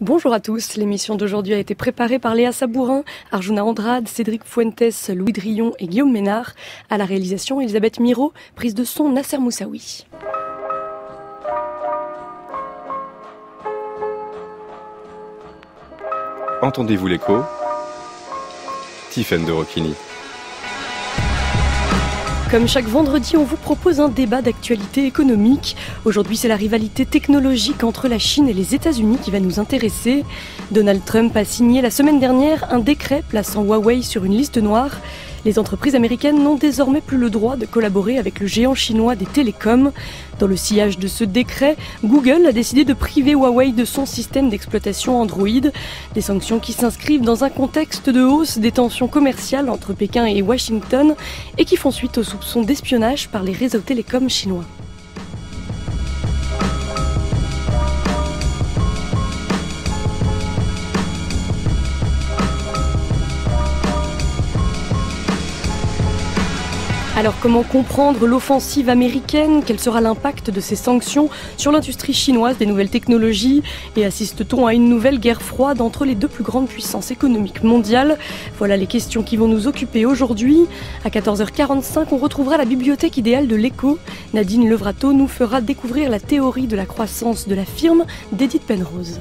Bonjour à tous, l'émission d'aujourd'hui a été préparée par Léa Sabourin, Arjuna Andrade, Cédric Fuentes, Louis Drillon et Guillaume Ménard. À la réalisation, Elisabeth Miro, prise de son Nasser Moussaoui. Entendez-vous l'écho? Tiffaine de Rocchini. Comme chaque vendredi, on vous propose un débat d'actualité économique. Aujourd'hui, c'est la rivalité technologique entre la Chine et les États-Unis qui va nous intéresser. Donald Trump a signé la semaine dernière un décret plaçant Huawei sur une liste noire. Les entreprises américaines n'ont désormais plus le droit de collaborer avec le géant chinois des télécoms. Dans le sillage de ce décret, Google a décidé de priver Huawei de son système d'exploitation Android. Des sanctions qui s'inscrivent dans un contexte de hausse des tensions commerciales entre Pékin et Washington et qui font suite aux soupçons d'espionnage par les réseaux télécoms chinois. Alors comment comprendre l'offensive américaine? Quel sera l'impact de ces sanctions sur l'industrie chinoise des nouvelles technologies? Et assiste-t-on à une nouvelle guerre froide entre les deux plus grandes puissances économiques mondiales? Voilà les questions qui vont nous occuper aujourd'hui. À 14h45, on retrouvera la bibliothèque idéale de l'écho. Nadine Levrato nous fera découvrir la théorie de la croissance de la firme d'Edith Penrose.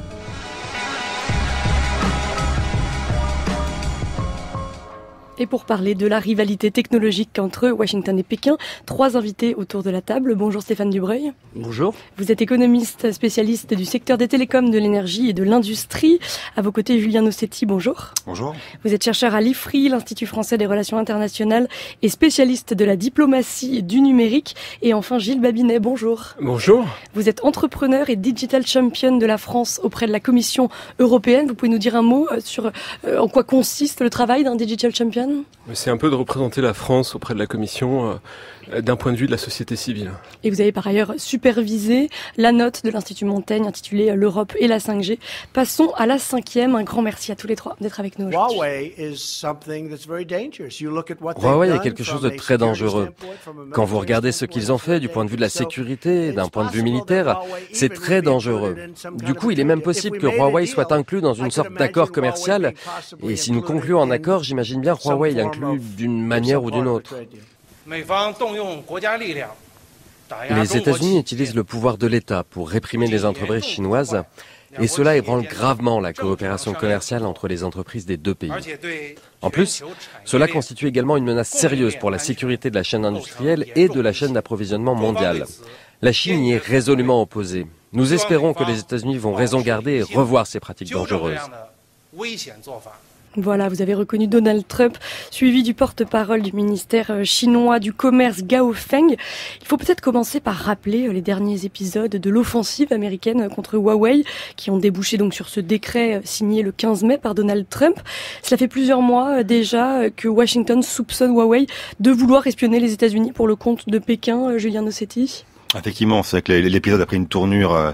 Et pour parler de la rivalité technologique entre Washington et Pékin, trois invités autour de la table. Bonjour Stéphane Dubreuil. Bonjour. Vous êtes économiste spécialiste du secteur des télécoms, de l'énergie et de l'industrie. À vos côtés, Julien Nossetti, bonjour. Bonjour. Vous êtes chercheur à l'IFRI, l'Institut français des relations internationales, et spécialiste de la diplomatie et du numérique. Et enfin, Gilles Babinet, bonjour. Bonjour. Vous êtes entrepreneur et digital champion de la France auprès de la Commission européenne. Vous pouvez nous dire un mot sur en quoi consiste le travail d'un digital champion ? C'est un peu de représenter la France auprès de la Commission d'un point de vue de la société civile. Et vous avez par ailleurs supervisé la note de l'Institut Montaigne intitulée « L'Europe et la 5G ». Passons à la 5e. Un grand merci à tous les trois d'être avec nous aujourd'hui. Huawei est quelque chose de très dangereux. Quand vous regardez ce qu'ils ont fait du point de vue de la sécurité, d'un point de vue militaire, c'est très dangereux. Du coup, il est même possible que Huawei soit inclus dans une sorte d'accord commercial. Et si nous concluons un accord, j'imagine bien Huawei inclus d'une manière ou d'une autre. Les États-Unis utilisent le pouvoir de l'État pour réprimer les entreprises chinoises et cela ébranle gravement la coopération commerciale entre les entreprises des deux pays. En plus, cela constitue également une menace sérieuse pour la sécurité de la chaîne industrielle et de la chaîne d'approvisionnement mondiale. La Chine y est résolument opposée. Nous espérons que les États-Unis vont raison garder et revoir ces pratiques dangereuses. Voilà, vous avez reconnu Donald Trump, suivi du porte-parole du ministère chinois du commerce Gao Feng. Il faut peut-être commencer par rappeler les derniers épisodes de l'offensive américaine contre Huawei, qui ont débouché donc sur ce décret signé le 15 mai par Donald Trump. Cela fait plusieurs mois déjà que Washington soupçonne Huawei de vouloir espionner les États-Unis pour le compte de Pékin. Julien Nossetti. Effectivement, c'est que l'épisode a pris une tournure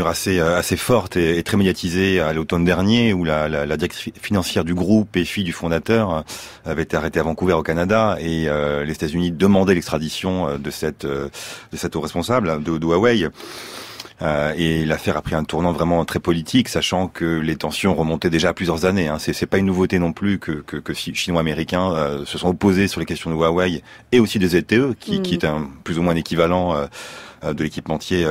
assez forte et très médiatisée à l'automne dernier, où la directrice financière du groupe et fille du fondateur avait été arrêtée à Vancouver au Canada, et les États-Unis demandaient l'extradition de cette haut responsable de Huawei. Et l'affaire a pris un tournant vraiment très politique, sachant que les tensions remontaient déjà à plusieurs années. C'est pas une nouveauté non plus que Chinois-Américains se sont opposés sur les questions de Huawei et aussi des ZTE, qui est plus ou moins un équivalent de l'équipementier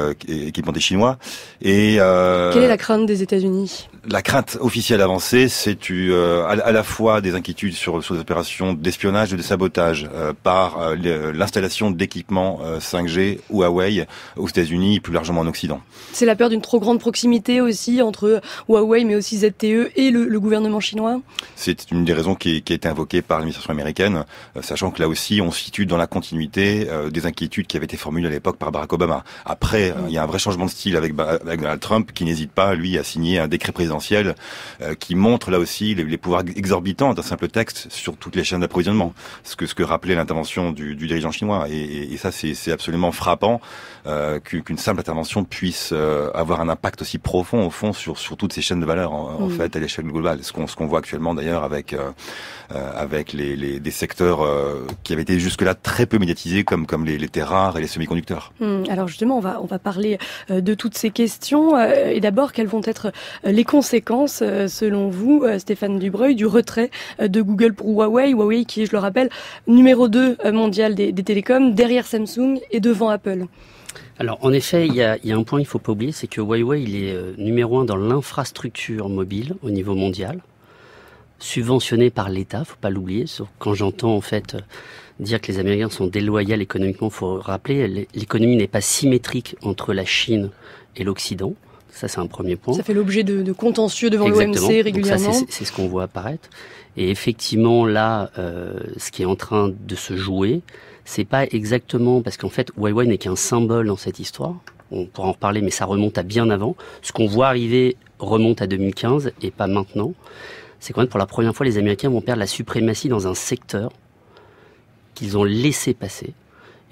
chinois. Et quelle est la crainte des États-Unis? La crainte officielle avancée, c'est à la fois des inquiétudes sur des opérations d'espionnage et de sabotage par l'installation d'équipements 5G ou Huawei aux États-Unis et plus largement en Occident. C'est la peur d'une trop grande proximité aussi entre Huawei mais aussi ZTE et le gouvernement chinois? C'est une des raisons qui a été invoquée par l'administration américaine, sachant que là aussi on se situe dans la continuité des inquiétudes qui avaient été formulées à l'époque par Barack Obama. Après, il y a un vrai changement de style avec Donald Trump qui n'hésite pas, lui, à signer un décret présidentiel qui montre là aussi les pouvoirs exorbitants d'un simple texte sur toutes les chaînes d'approvisionnement. Ce que rappelait l'intervention du dirigeant chinois. Et ça, c'est absolument frappant qu'une simple intervention puisse avoir un impact aussi profond, au fond, sur toutes ces chaînes de valeur, en fait, à l'échelle globale. Ce qu'on voit actuellement, d'ailleurs, avec des secteurs qui avaient été jusque-là très peu médiatisés, comme les terres rares et les semi-conducteurs. Alors justement, on va parler de toutes ces questions. Et d'abord, quelles vont être les conséquences, selon vous, Stéphane Dubreuil, du retrait de Google pour Huawei? Huawei qui est, je le rappelle, numéro 2 mondial des télécoms, derrière Samsung et devant Apple. Alors, en effet, il y a un point qu'il ne faut pas oublier, c'est que Huawei, il est numéro 1 dans l'infrastructure mobile au niveau mondial, subventionné par l'État, faut pas l'oublier. Quand j'entends en fait dire que les Américains sont déloyaux économiquement, faut rappeler, l'économie n'est pas symétrique entre la Chine et l'Occident. Ça, c'est un premier point. Ça fait l'objet de contentieux devant l'OMC régulièrement. Donc ça, c'est ce qu'on voit apparaître. Et effectivement, là, ce qui est en train de se jouer, c'est pas exactement parce qu'en fait, Huawei n'est qu'un symbole dans cette histoire. On pourra en reparler, mais ça remonte à bien avant. Ce qu'on voit arriver remonte à 2015 et pas maintenant. C'est quand même pour la première fois, les Américains vont perdre la suprématie dans un secteur qu'ils ont laissé passer.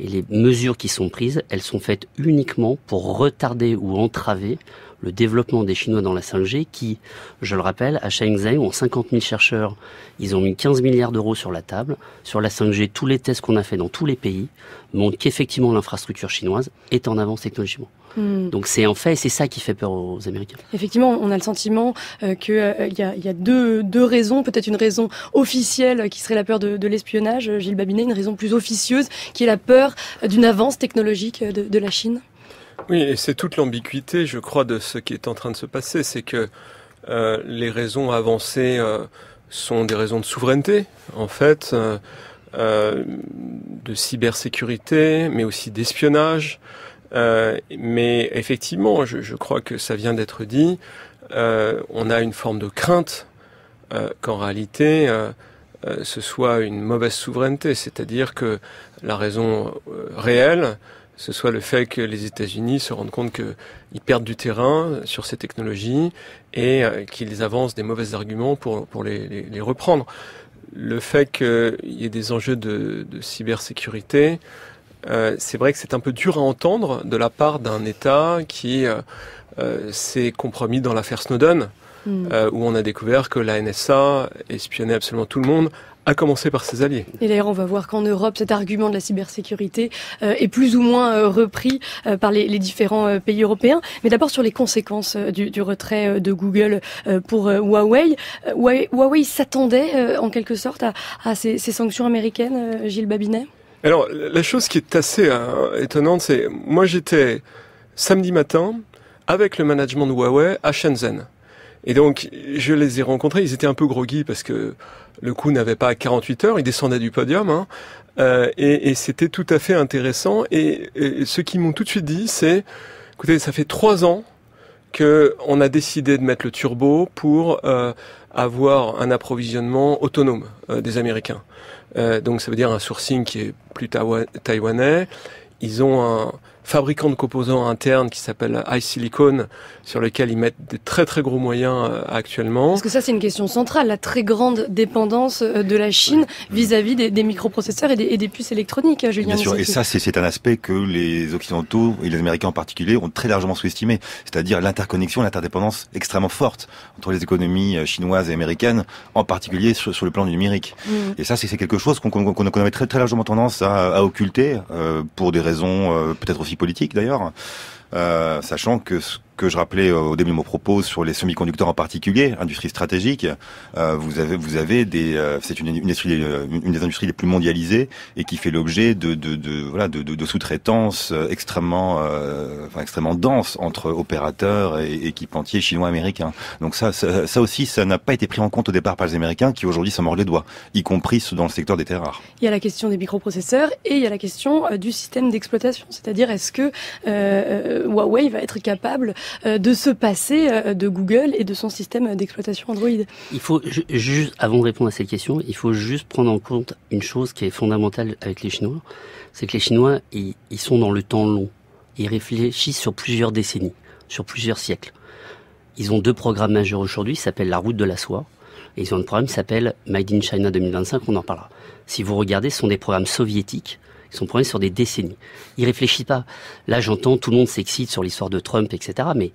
Et les mesures qui sont prises, elles sont faites uniquement pour retarder ou entraver le développement des Chinois dans la 5G qui, je le rappelle, à Shenzhen, ont 50 000 chercheurs, ils ont mis 15 milliards d'euros sur la table. Sur la 5G, tous les tests qu'on a fait dans tous les pays montrent qu'effectivement l'infrastructure chinoise est en avance technologiquement. Donc c'est en fait, c'est ça qui fait peur aux Américains. Effectivement, on a le sentiment qu'il y a deux raisons, peut-être une raison officielle qui serait la peur de l'espionnage, Gilles Babinet, une raison plus officieuse qui est la peur d'une avance technologique de la Chine. Oui, et c'est toute l'ambiguïté, je crois, de ce qui est en train de se passer. C'est que les raisons avancées sont des raisons de souveraineté, en fait, de cybersécurité, mais aussi d'espionnage. Mais effectivement, je crois que ça vient d'être dit, on a une forme de crainte qu'en réalité ce soit une mauvaise souveraineté, c'est-à-dire que la raison réelle, ce soit le fait que les États-Unis se rendent compte qu'ils perdent du terrain sur ces technologies et qu'ils avancent des mauvais arguments pour les reprendre. Le fait qu'il y ait des enjeux de cybersécurité, c'est vrai que c'est un peu dur à entendre de la part d'un État qui s'est compromis dans l'affaire Snowden, où on a découvert que la NSA espionnait absolument tout le monde, à commencer par ses alliés. Et d'ailleurs, on va voir qu'en Europe, cet argument de la cybersécurité est plus ou moins repris par les différents pays européens. Mais d'abord sur les conséquences du retrait de Google pour Huawei. Huawei s'attendait en quelque sorte à ces sanctions américaines, Gilles Babinet? Alors, la chose qui est assez étonnante, c'est moi j'étais samedi matin avec le management de Huawei à Shenzhen. Et donc, je les ai rencontrés, ils étaient un peu groggy parce que le coup n'avait pas 48 heures, ils descendaient du podium, et c'était tout à fait intéressant. Et ce qu'ils m'ont tout de suite dit, c'est, écoutez, ça fait 3 ans qu'on a décidé de mettre le turbo pour avoir un approvisionnement autonome des Américains. Donc ça veut dire un sourcing qui est plus taïwanais. Ils ont un fabricant de composants internes qui s'appelle iSilicon, sur lequel ils mettent des très très gros moyens actuellement. Parce que ça c'est une question centrale, la très grande dépendance de la Chine vis-à-vis des microprocesseurs et des puces électroniques, Julien. Bien sûr, et ça c'est un aspect que les Occidentaux et les Américains en particulier ont très largement sous-estimé, c'est-à-dire l'interconnexion, l'interdépendance extrêmement forte entre les économies chinoises et américaines, en particulier sur le plan du numérique. Et ça c'est quelque chose qu'on avait très très largement tendance à occulter pour des raisons peut-être aussi politique d'ailleurs, sachant que ce que je rappelais au début de mon propos sur les semi-conducteurs en particulier, industrie stratégique, vous avez c'est une des industries les plus mondialisées et qui fait l'objet de sous-traitance extrêmement dense entre opérateurs et équipementiers chinois américains. Donc ça aussi, ça n'a pas été pris en compte au départ par les Américains qui aujourd'hui s'en mordent les doigts, y compris dans le secteur des terres rares. Il y a la question des microprocesseurs et il y a la question du système d'exploitation, c'est-à-dire est-ce que Huawei va être capable de se passer de Google et de son système d'exploitation Android. Il faut juste, avant de répondre à cette question, il faut juste prendre en compte une chose qui est fondamentale avec les Chinois, c'est que les Chinois, ils sont dans le temps long. Ils réfléchissent sur plusieurs décennies, sur plusieurs siècles. Ils ont 2 programmes majeurs aujourd'hui, qui s'appellent la route de la soie, et ils ont un programme qui s'appelle Made in China 2025, on en parlera. Si vous regardez, ce sont des programmes soviétiques, ils sont programmés sur des décennies. Ils réfléchissent pas. Là, j'entends, tout le monde s'excite sur l'histoire de Trump, etc. Mais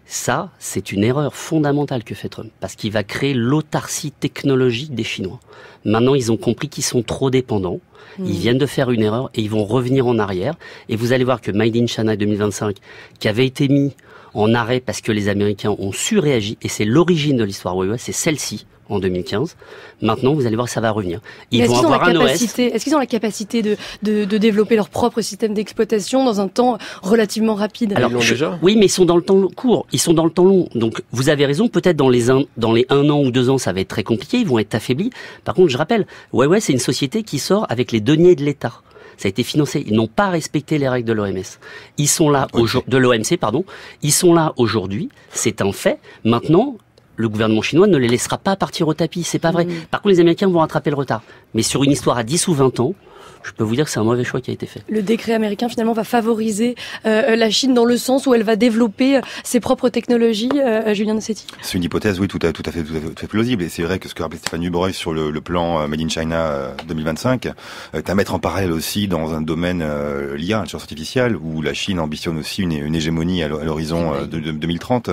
Ça, c'est une erreur fondamentale que fait Trump, parce qu'il va créer l'autarcie technologique des Chinois. Maintenant, ils ont compris qu'ils sont trop dépendants. Ils viennent de faire une erreur et ils vont revenir en arrière. Et vous allez voir que Made in China 2025, qui avait été mis en arrêt parce que les Américains ont surréagi, et c'est l'origine de l'histoire Huawei, c'est celle-ci, en 2015. Maintenant, vous allez voir que ça va revenir. Ils vont avoir un OS. Est-ce qu'ils ont la capacité de développer leur propre système d'exploitation dans un temps relativement rapide? Alors, ils l'ont déjà. Oui, mais ils sont dans le temps court. Ils sont dans le temps long. Donc, vous avez raison. Peut-être dans les 1 an ou 2 ans, ça va être très compliqué. Ils vont être affaiblis. Par contre, je rappelle, Huawei, c'est une société qui sort avec les deniers de l'État. Ça a été financé. Ils n'ont pas respecté les règles de l'OMS. Ils sont là de l'OMC, pardon. Ils sont là aujourd'hui. C'est un fait. Maintenant, le gouvernement chinois ne les laissera pas partir au tapis, c'est pas vrai. Par contre, les Américains vont rattraper le retard. Mais sur une histoire à 10 ou 20 ans, je peux vous dire que c'est un mauvais choix qui a été fait. Le décret américain, finalement, va favoriser la Chine dans le sens où elle va développer ses propres technologies. Julien Nossetti. C'est une hypothèse, oui, tout à fait plausible. Et c'est vrai que ce que rappelait Stéphane Dubreuil sur le plan Made in China 2025 est à mettre en parallèle aussi dans un domaine l'IA, l'intelligence artificielle, où la Chine ambitionne aussi une hégémonie à l'horizon de 2030,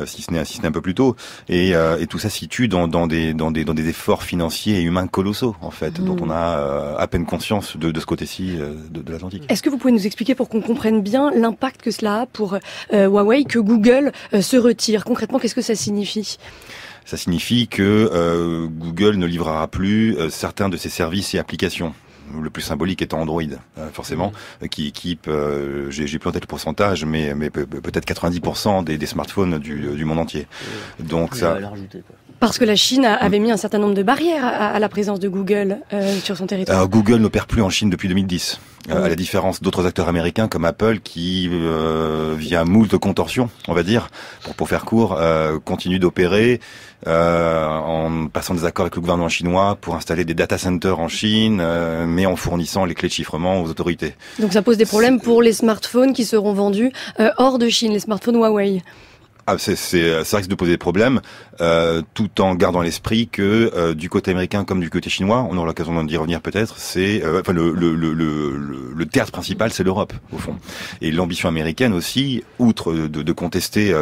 si ce n'est un peu plus tôt. Et tout ça se situe dans des efforts financiers et humains colossaux, en fait, dont on a à peine conscience de ce côté-ci de l'Atlantique. Est-ce que vous pouvez nous expliquer pour qu'on comprenne bien l'impact que cela a pour Huawei, que Google se retire? Concrètement, qu'est-ce que ça signifie? Ça signifie que Google ne livrera plus certains de ses services et applications. Le plus symbolique étant Android, forcément, qui équipe, j'ai plus en tête le pourcentage, mais peut-être 90% des smartphones du monde entier. Donc ça. Parce que la Chine avait mis un certain nombre de barrières à la présence de Google sur son territoire. Google n'opère plus en Chine depuis 2010. À la différence d'autres acteurs américains comme Apple qui, via moult contorsions, on va dire, pour faire court, continue d'opérer en passant des accords avec le gouvernement chinois pour installer des data centers en Chine, mais en fournissant les clés de chiffrement aux autorités. Donc ça pose des problèmes pour les smartphones qui seront vendus hors de Chine, les smartphones Huawei. Ça risque de poser des problèmes, tout en gardant à l'esprit que du côté américain comme du côté chinois, on aura l'occasion d'y revenir peut-être, c'est le théâtre principal, c'est l'Europe au fond. Et l'ambition américaine aussi, outre de contester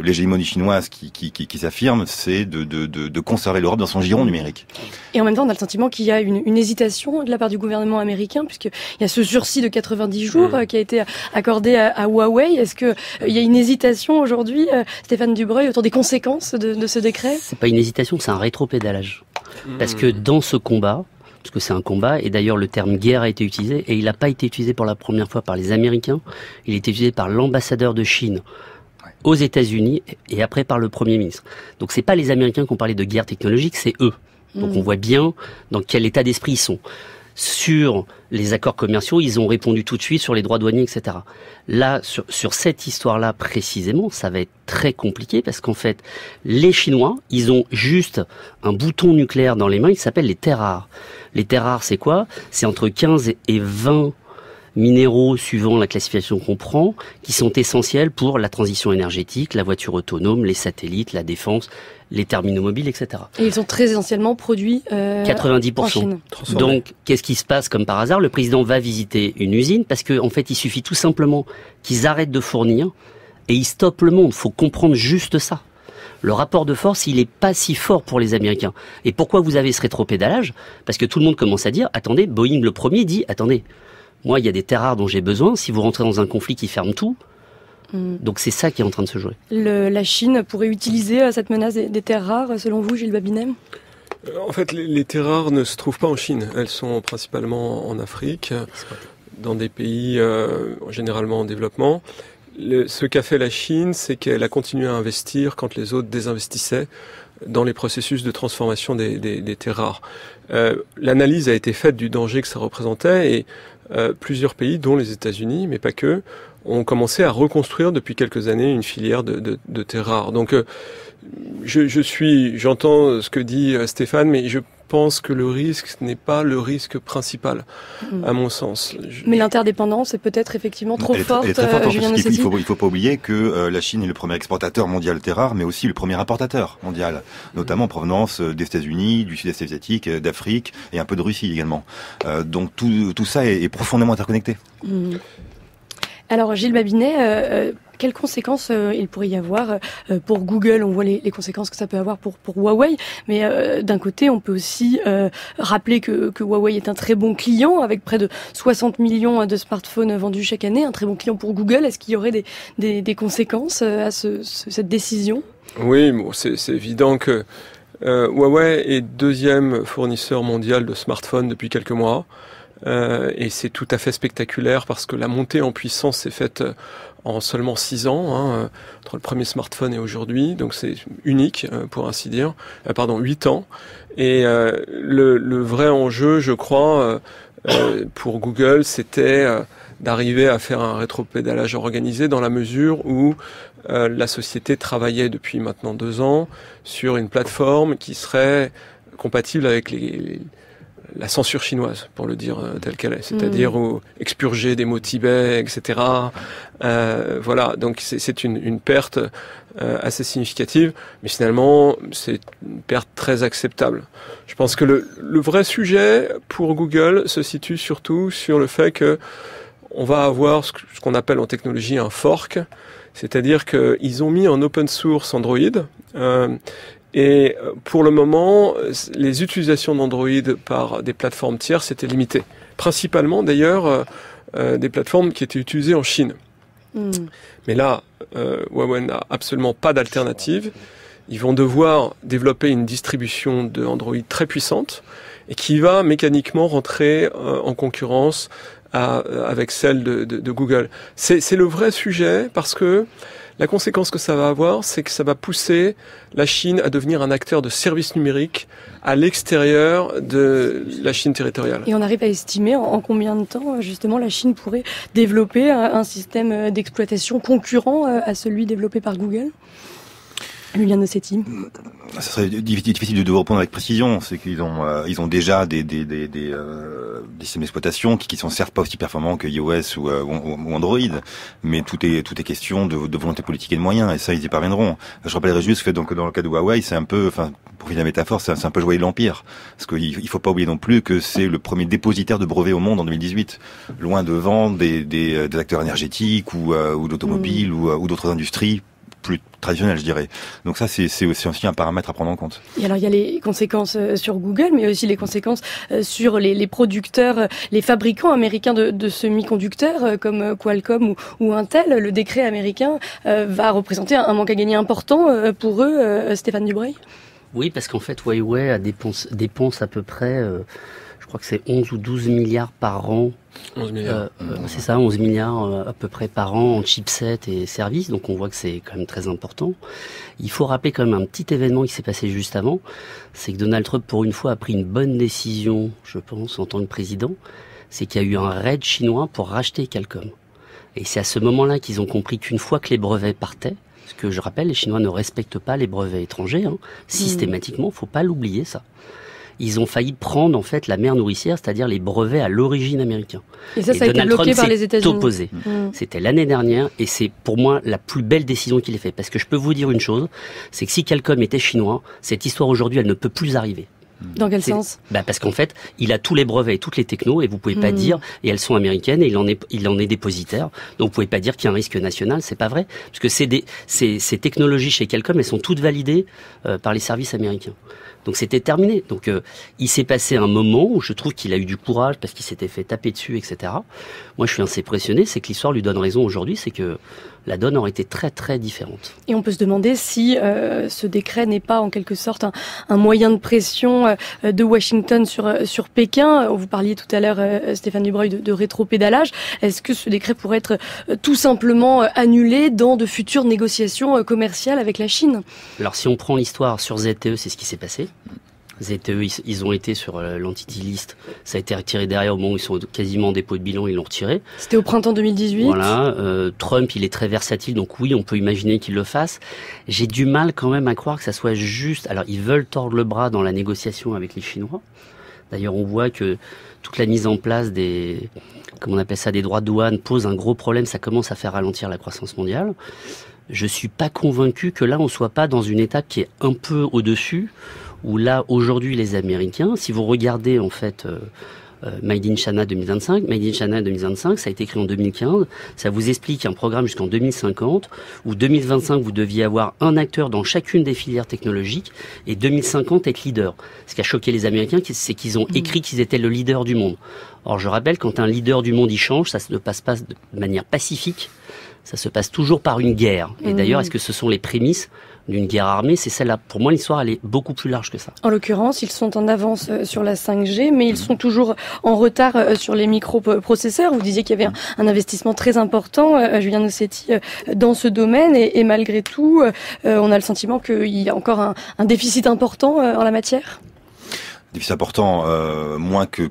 l'hégémonie chinoise qui s'affirme, c'est de conserver l'Europe dans son giron numérique. Et en même temps, on a le sentiment qu'il y a une hésitation de la part du gouvernement américain, puisqu'il y a ce sursis de 90 jours qui a été accordé à Huawei. Est-ce que il y a une hésitation aujourd'hui, Stéphane Dubreuil, autour des conséquences de ce décret? C'est pas une hésitation, c'est un rétropédalage. Parce que dans ce combat, parce que c'est un combat, et d'ailleurs le terme guerre a été utilisé, et il n'a pas été utilisé pour la première fois par les Américains, il a été utilisé par l'ambassadeur de Chine aux États-Unis, et après par le Premier ministre. Donc c'est pas les Américains qui ont parlé de guerre technologique, c'est eux. Donc on voit bien dans quel état d'esprit ils sont. Sur les accords commerciaux, ils ont répondu tout de suite sur les droits douaniers, etc. Là, sur cette histoire-là précisément, ça va être très compliqué parce qu'en fait, les Chinois, ils ont juste un bouton nucléaire dans les mains, il s'appelle les terres rares. Les terres rares, c'est quoi? C'est entre 15 et 20 minéraux, suivant la classification qu'on prend, qui sont essentiels pour la transition énergétique, la voiture autonome, les satellites, la défense, les terminaux mobiles, etc. Et ils sont très essentiellement produits 90%. En Chine. Donc, qu'est-ce qui se passe comme par hasard? Le président va visiter une usine parce que, en fait, il suffit tout simplement qu'ils arrêtent de fournir et ils stoppent le monde. Faut comprendre juste ça. Le rapport de force, il est pas si fort pour les Américains. Et pourquoi vous avez ce rétropédalage? Parce que tout le monde commence à dire, attendez, Boeing le premier dit, attendez, moi, il y a des terres rares dont j'ai besoin. Si vous rentrez dans un conflit qui ferme tout, donc c'est ça qui est en train de se jouer. La Chine pourrait utiliser cette menace des terres rares, selon vous, Gilles Babinet? En fait, les terres rares ne se trouvent pas en Chine. Elles sont principalement en Afrique, dans des pays généralement en développement. Ce qu'a fait la Chine, c'est qu'elle a continué à investir quand les autres désinvestissaient dans les processus de transformation des terres rares. L'analyse a été faite du danger que ça représentait et plusieurs pays, dont les États-Unis, mais pas que, ont commencé à reconstruire depuis quelques années une filière de terres rares. Donc, j'entends ce que dit Stéphane, mais je pense que le risque n'est pas le risque principal, à mon sens. Mais l'interdépendance est peut-être effectivement trop forte. Elle est très forte parce qu'il faut pas oublier que la Chine est le premier exportateur mondial de terres rares, mais aussi le premier importateur mondial, notamment en provenance des États-Unis, du Sud-Est asiatique, d'Afrique et un peu de Russie également. Donc tout ça est profondément interconnecté. Alors Gilles Babinet, Quelles conséquences il pourrait y avoir pour Google? On voit les conséquences que ça peut avoir pour Huawei, mais d'un côté, on peut aussi rappeler que Huawei est un très bon client, avec près de 60 millions de smartphones vendus chaque année, un très bon client pour Google. Est-ce qu'il y aurait des conséquences à cette décision? Oui, bon, c'est évident que Huawei est deuxième fournisseur mondial de smartphones depuis quelques mois. Et c'est tout à fait spectaculaire parce que la montée en puissance s'est faite en seulement 6 ans, entre le premier smartphone et aujourd'hui. Donc c'est unique, pour ainsi dire. 8 ans. Et le vrai enjeu, je crois, pour Google, c'était d'arriver à faire un rétropédalage organisé dans la mesure où la société travaillait depuis maintenant 2 ans sur une plateforme qui serait compatible avec la censure chinoise, pour le dire telle qu'elle est, c'est-à-dire expurger des mots Tibet, etc. Voilà, donc c'est une perte assez significative, mais finalement c'est une perte très acceptable. Je pense que le vrai sujet pour Google se situe surtout sur le fait que on va avoir ce qu'on appelle en technologie un fork, c'est-à-dire qu'ils ont mis en open source Android. Et pour le moment, les utilisations d'Android par des plateformes tierces étaient limitées. Principalement d'ailleurs des plateformes qui étaient utilisées en Chine. Mais là, Huawei n'a absolument pas d'alternative. Ils vont devoir développer une distribution de Android très puissante et qui va mécaniquement rentrer en concurrence avec celle de Google. C'est le vrai sujet parce que la conséquence que ça va avoir, c'est que ça va pousser la Chine à devenir un acteur de services numériques à l'extérieur de la Chine territoriale. Et on arrive à estimer en combien de temps, justement, la Chine pourrait développer un système d'exploitation concurrent à celui développé par Google ? Julien Nossetti. Ça serait difficile de répondre avec précision. C'est qu'ils ont déjà des systèmes d'exploitation qui sont certes pas aussi performants que iOS ou Android, mais tout est question de volonté politique et de moyens, et ça ils y parviendront. Je rappellerai juste que donc dans le cas de Huawei, c'est un peu, pour finir la métaphore, c'est un peu joyeux de l'empire, parce qu'il faut pas oublier non plus que c'est le premier dépositaire de brevets au monde en 2018, loin devant des acteurs énergétiques ou d'automobiles ou d'autres industries plus traditionnel, je dirais. Donc ça, c'est aussi un paramètre à prendre en compte. Et alors, il y a les conséquences sur Google, mais aussi les conséquences sur les producteurs, les fabricants américains de semi-conducteurs, comme Qualcomm ou Intel. Le décret américain va représenter un manque à gagner important pour eux, Stéphane Dubreuil. Oui, parce qu'en fait, Huawei dépense à peu près, je crois que c'est 11 ou 12 milliards par an. 11 milliards. C'est ça, 11 milliards à peu près par an en chipsets et services, donc on voit que c'est quand même très important. Il faut rappeler quand même un petit événement qui s'est passé juste avant, c'est que Donald Trump pour une fois a pris une bonne décision, je pense, en tant que président, c'est qu'il y a eu un raid chinois pour racheter Qualcomm. Et c'est à ce moment-là qu'ils ont compris qu'une fois que les brevets partaient, parce que je rappelle, les Chinois ne respectent pas les brevets étrangers, systématiquement, faut pas l'oublier ça. Ils ont failli prendre en fait la mère nourricière, c'est-à-dire les brevets à l'origine américains. Et ça a été bloqué par les États-Unis. Opposé. C'était l'année dernière et c'est pour moi la plus belle décision qu'il ait faite. Parce que je peux vous dire une chose, c'est que si Qualcomm était chinois, cette histoire aujourd'hui, elle ne peut plus arriver. Dans quel sens ? Parce qu'en fait, il a tous les brevets et toutes les technos et vous pouvez pas dire, et elles sont américaines et il en est dépositaire. Donc vous pouvez pas dire qu'il y a un risque national, c'est pas vrai. Parce que ces technologies chez Qualcomm, elles sont toutes validées par les services américains. Donc c'était terminé. Donc il s'est passé un moment où je trouve qu'il a eu du courage parce qu'il s'était fait taper dessus, etc. Moi je suis assez impressionné, c'est que l'histoire lui donne raison aujourd'hui, c'est que la donne aurait été très très différente. Et on peut se demander si ce décret n'est pas en quelque sorte un moyen de pression de Washington sur Pékin. Vous parliez tout à l'heure, Stéphane Dubreuil, de rétropédalage. Est-ce que ce décret pourrait être tout simplement annulé dans de futures négociations commerciales avec la Chine ? Alors si on prend l'histoire sur ZTE, c'est ce qui s'est passé. ZTE, ils ont été sur l'entity list. Ça a été retiré derrière au moment où ils sont quasiment en dépôt de bilan, ils l'ont retiré. C'était au printemps 2018. Voilà. Trump, il est très versatile, donc oui, on peut imaginer qu'il le fasse. J'ai du mal quand même à croire que ça soit juste. Alors, ils veulent tordre le bras dans la négociation avec les Chinois. D'ailleurs, on voit que toute la mise en place des droits de douane pose un gros problème. Ça commence à faire ralentir la croissance mondiale. Je suis pas convaincu que là, on soit pas dans une étape qui est un peu au-dessus, où là, aujourd'hui, les Américains, si vous regardez, en fait, Made in China 2025. Made in China 2025, ça a été créé en 2015. Ça vous explique un programme jusqu'en 2050, où 2025, vous deviez avoir un acteur dans chacune des filières technologiques, et 2050 être leader. Ce qui a choqué les Américains, c'est qu'ils ont écrit qu'ils étaient le leader du monde. Or, je rappelle, quand un leader du monde y change, ça ne passe pas de manière pacifique, ça se passe toujours par une guerre. Et d'ailleurs, est-ce que ce sont les prémices d'une guerre armée? C'est celle-là. Pour moi, l'histoire, elle est beaucoup plus large que ça. En l'occurrence, ils sont en avance sur la 5G, mais ils sont toujours en retard sur les microprocesseurs. Vous disiez qu'il y avait un investissement très important, Julien Nossetti, dans ce domaine, et malgré tout, on a le sentiment qu'il y a encore un déficit important en la matière. Déficit important, moins que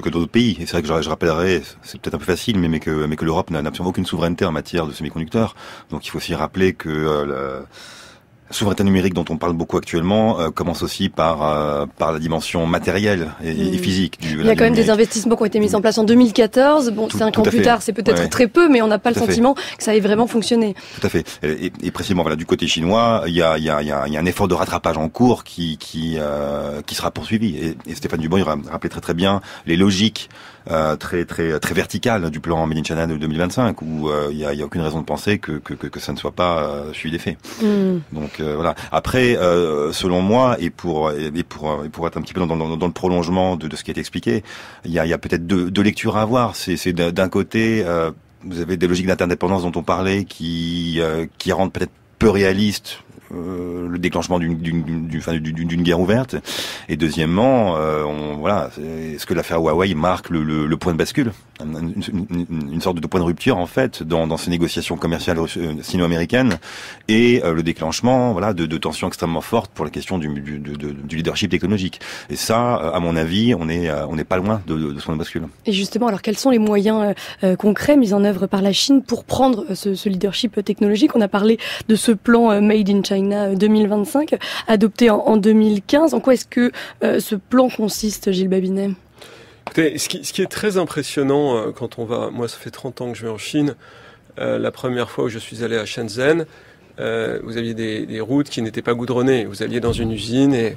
d'autres pays. Et c'est vrai que je rappellerai, c'est peut-être un peu facile, mais que l'Europe n'a absolument aucune souveraineté en matière de semi-conducteurs. Donc il faut aussi rappeler que la souveraineté numérique dont on parle beaucoup actuellement commence aussi par la dimension matérielle et physique. Il y a quand même des investissements qui ont été mis en place en 2014. Bon, 5 ans plus tard, c'est peut-être très peu, mais on n'a pas le sentiment que ça ait vraiment fonctionné. Tout à fait. Et précisément, voilà, du côté chinois, il y a un effort de rattrapage en cours qui sera poursuivi. Et Stéphane Dubon, il rappelait très bien les logiques très verticales du plan Made in China de 2025, où il y a aucune raison de penser que ça ne soit pas suivi des faits. Donc voilà. Après, selon moi, et pour être un petit peu dans le prolongement de ce qui a été expliqué, il y a peut-être deux lectures à avoir. C'est d'un côté, vous avez des logiques d'interdépendance dont on parlait qui rendent peut-être peu réalistes le déclenchement d'une guerre ouverte. Et deuxièmement, est-ce que l'affaire Huawei marque le point de bascule, une sorte de point de rupture en fait dans ces négociations commerciales sino-américaines, et le déclenchement de tensions extrêmement fortes pour la question du leadership technologique. Et ça, à mon avis, on n'est pas loin de ce point de bascule. Et justement, alors quels sont les moyens concrets mis en œuvre par la Chine pour prendre ce leadership technologique? On a parlé de ce plan Made in China 2025, adopté en 2015. En quoi est-ce que ce plan consiste, Gilles Babinet? Écoutez, ce qui est très impressionnant quand on va... Moi, ça fait 30 ans que je vais en Chine. La première fois où je suis allé à Shenzhen, vous aviez des routes qui n'étaient pas goudronnées. Vous alliez dans une usine et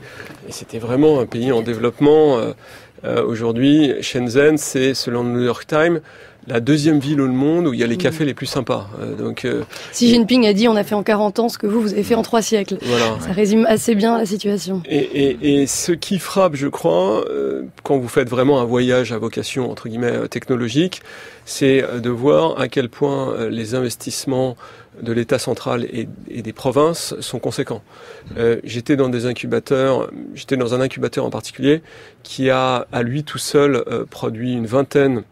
c'était vraiment un pays en développement. Aujourd'hui, Shenzhen, c'est, selon le New York Times, la deuxième ville au monde où il y a les cafés les plus sympas. Xi Jinping a dit on a fait en 40 ans ce que vous avez fait en 3 siècles. Voilà. Ça résume assez bien la situation. Et ce qui frappe, je crois, quand vous faites vraiment un voyage à vocation, entre guillemets, technologique, c'est de voir à quel point les investissements de l'État central et des provinces sont conséquents. J'étais dans un incubateur en particulier qui a à lui tout seul produit une vingtaine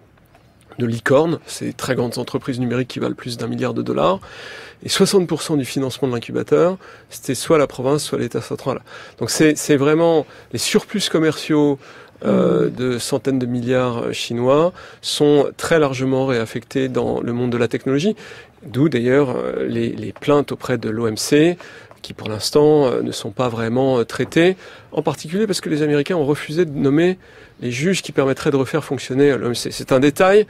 de licornes, ces très grandes entreprises numériques qui valent plus d'1 milliard de dollars, et 60% du financement de l'incubateur, c'était soit la province, soit l'État central. Donc c'est vraiment les surplus commerciaux de centaines de milliards chinois sont très largement réaffectés dans le monde de la technologie, d'où d'ailleurs les plaintes auprès de l'OMC, qui pour l'instant ne sont pas vraiment traitées, en particulier parce que les Américains ont refusé de nommer les juges qui permettraient de refaire fonctionner l'OMC. C'est un détail,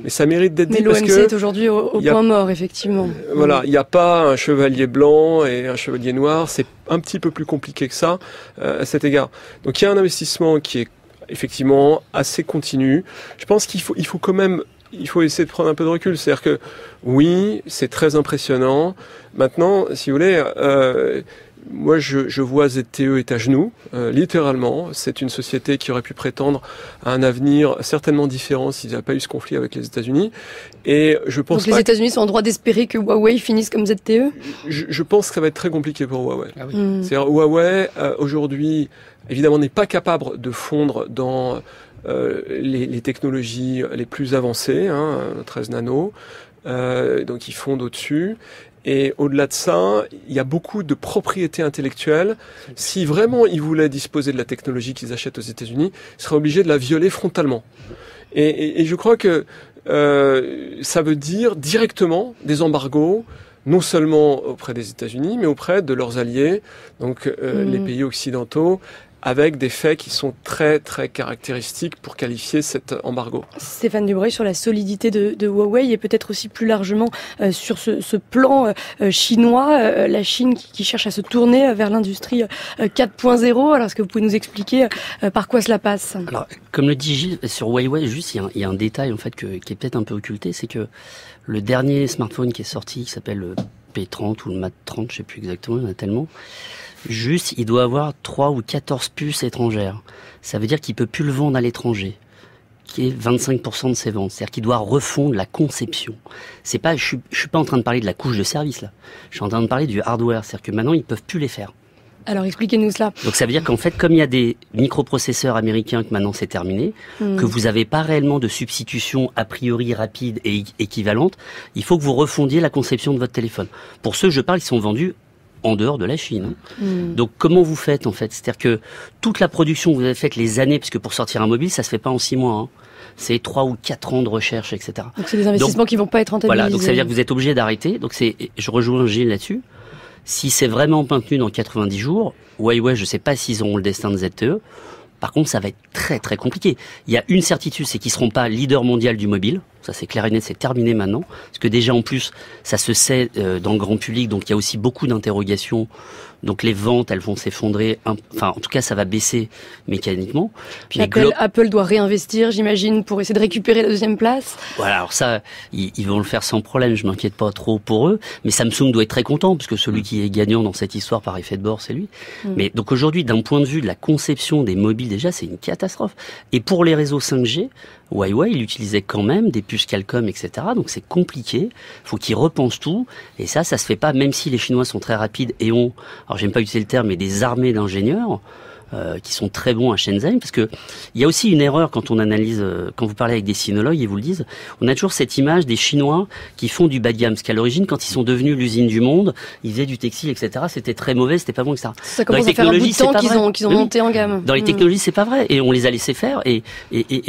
mais ça mérite d'être dit parce que... Mais l'OMC est aujourd'hui au point mort, effectivement. Voilà, il n'y a pas un chevalier blanc et un chevalier noir, c'est un petit peu plus compliqué que ça à cet égard. Donc il y a un investissement qui est effectivement assez continu. Je pense qu'il faut quand même... Il faut essayer de prendre un peu de recul. C'est-à-dire que, oui, c'est très impressionnant. Maintenant, si vous voulez, moi, je vois ZTE est à genoux, littéralement. C'est une société qui aurait pu prétendre à un avenir certainement différent s'il n'y avait pas eu ce conflit avec les États-Unis. Et je pense donc les États-Unis sont en droit d'espérer que Huawei finisse comme ZTE? Je pense que ça va être très compliqué pour Huawei. Ah oui. C'est-à-dire Huawei, aujourd'hui, évidemment, n'est pas capable de fondre dans... les technologies les plus avancées, 13 nano, donc ils fondent au-dessus. Et au-delà de ça, il y a beaucoup de propriété intellectuelle. Si vraiment ils voulaient disposer de la technologie qu'ils achètent aux États-Unis, ils seraient obligés de la violer frontalement. Et je crois que ça veut dire directement des embargos, non seulement auprès des États-Unis, mais auprès de leurs alliés, donc les pays occidentaux. avec des faits qui sont très très caractéristiques pour qualifier cet embargo. Stéphane Dubreuil, sur la solidité de Huawei et peut-être aussi plus largement sur ce plan chinois, la Chine qui cherche à se tourner vers l'industrie 4.0. Alors est-ce que vous pouvez nous expliquer par quoi cela passe? Alors, comme le dit Gilles, sur Huawei, juste il y a un détail en fait qui est peut-être un peu occulté, c'est que le dernier smartphone qui est sorti, qui s'appelle le P30 ou le Mat 30, je sais plus exactement, il y en a tellement. Juste, il doit avoir 3 ou 14 puces étrangères. Ça veut dire qu'il peut plus le vendre à l'étranger, qui est 25% de ses ventes. C'est-à-dire qu'il doit refondre la conception. C'est pas, je suis pas en train de parler de la couche de service, là. Je suis en train de parler du hardware. C'est-à-dire que maintenant, ils peuvent plus les faire. Alors expliquez-nous cela. Donc ça veut dire qu'en fait, comme il y a des microprocesseurs américains que maintenant c'est terminé, que vous n'avez pas réellement de substitution a priori rapide et équivalente, il faut que vous refondiez la conception de votre téléphone. Pour ceux, je parle, ils sont vendus en dehors de la Chine. Donc comment vous faites en fait? C'est-à-dire que toute la production que vous avez faite les années, puisque pour sortir un mobile, ça se fait pas en 6 mois. Hein. C'est 3 ou 4 ans de recherche, etc. Donc c'est des investissements qui vont pas être rentabilisés. Voilà, donc ça veut dire que vous êtes obligé d'arrêter. Donc je rejoins Gilles là-dessus. Si c'est vraiment maintenu dans 90 jours, Huawei, je sais pas s'ils auront le destin de ZTE. Par contre, ça va être très très compliqué. Il y a une certitude, c'est qu'ils seront pas leader mondial du mobile. Ça, c'est clair et net, c'est terminé maintenant. Parce que déjà, en plus, ça se sait dans le grand public, donc il y a aussi beaucoup d'interrogations. Donc les ventes, elles vont s'effondrer. Enfin, en tout cas, ça va baisser mécaniquement. Puis Apple doit réinvestir, j'imagine, pour essayer de récupérer la deuxième place. Voilà, alors ça, ils vont le faire sans problème. Je m'inquiète pas trop pour eux. Mais Samsung doit être très content, parce que celui qui est gagnant dans cette histoire par effet de bord, c'est lui. Mais donc aujourd'hui, d'un point de vue de la conception des mobiles, déjà, c'est une catastrophe. Et pour les réseaux 5G, Huawei, il utilisait quand même des puces Qualcomm, etc. Donc c'est compliqué. Faut qu'ils repensent tout. Et ça se fait pas, même si les Chinois sont très rapides et ont, alors j'aime pas utiliser le terme, mais des armées d'ingénieurs qui sont très bons à Shenzhen, parce que il y a aussi une erreur quand on analyse, quand vous parlez avec des sinologues, ils vous le disent, on a toujours cette image des Chinois qui font du bas de gamme, parce qu'à l'origine, quand ils sont devenus l'usine du monde, ils faisaient du textile, etc. C'était très mauvais, c'était pas bon, etc. Ça commence à faire un bout de temps qu'ils ont monté en gamme. Dans les technologies, c'est pas vrai, et on les a laissés faire, et